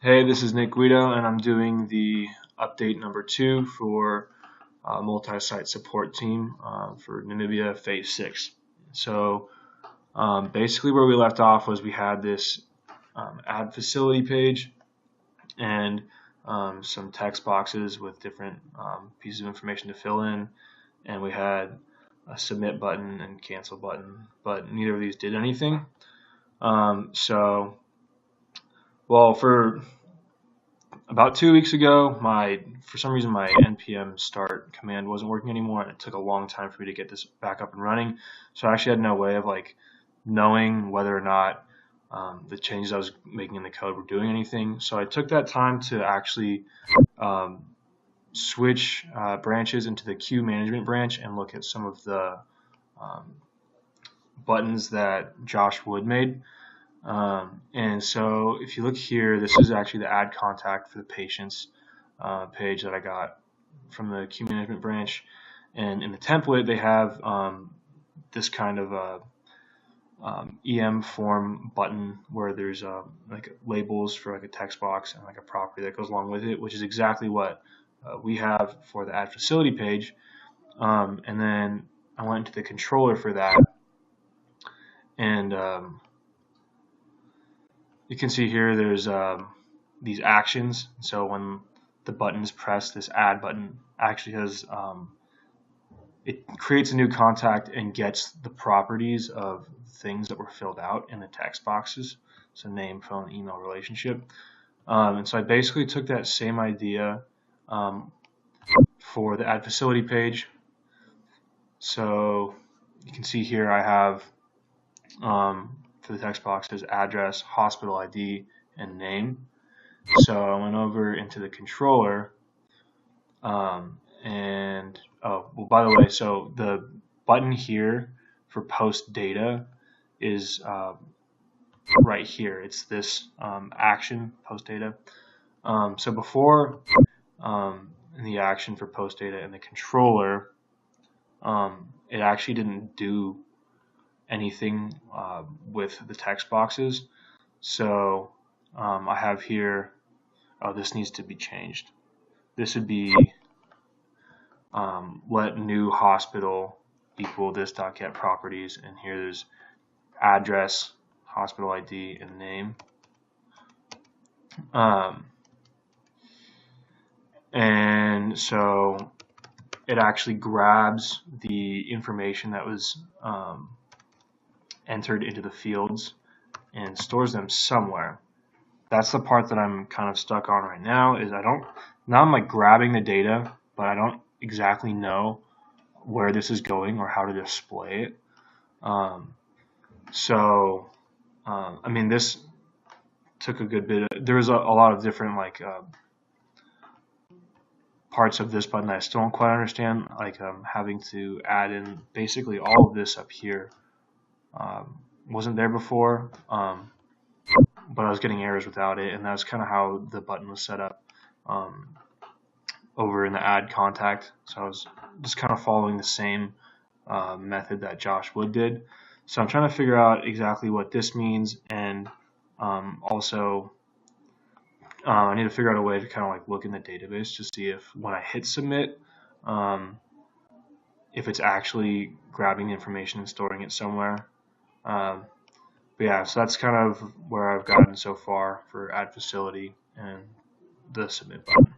Hey, this is Nick Guido, and I'm doing the update number 2 for multi-site support team for Namibia Phase 6. So basically where we left off was we had this add facility page and some text boxes with different pieces of information to fill in, and we had a submit button and cancel button, but neither of these did anything. For about 2 weeks ago, for some reason my npm start command wasn't working anymore, and it took a long time for me to get this back up and running. So I actually had no way of knowing whether or not the changes I was making in the code were doing anything. So I took that time to actually um, switch branches into the queue management branch and look at some of the um, buttons that Josh Wood made. And so if you look here, this is actually the add contact for the patients page that I got from the queue management branch. And in the template, they have this kind of EM form button where there's like labels for like a text box and like a property that goes along with it, which is exactly what we have for the add facility page. And then I went into the controller for that, and you can see here there's these actions. So when the button is pressed, this add button actually has it creates a new contact and gets the properties of things that were filled out in the text boxes. So name, phone, email, relationship. And so I basically took that same idea for the add facility page. So you can see here I have for the text boxes address, hospital ID, and name. So I went over into the controller, and by the way, so the button here for post data is right here. It's this action post data. So before in the action for post data in the controller, it actually didn't do anything with the text boxes. So I have here, this needs to be changed. This would be let new hospital equal this.get properties, and here there's address, hospital ID, and name. And so it actually grabs the information that was entered into the fields and stores them somewhere. That's the part that I'm kind of stuck on right now. Now I'm like grabbing the data, but I don't exactly know where this is going or how to display it. I mean, this took a good bit. There was a lot of different parts of this button that I still don't quite understand. Having to add in basically all of this up here. Wasn't there before, but I was getting errors without it, and that's kind of how the button was set up over in the add contact. So I was just kind of following the same method that Josh Wood did. So I'm trying to figure out exactly what this means, and also I need to figure out a way to kind of like look in the database to see if when I hit submit, if it's actually grabbing the information and storing it somewhere. But yeah, so that's kind of where I've gotten so far for add facility and the submit button.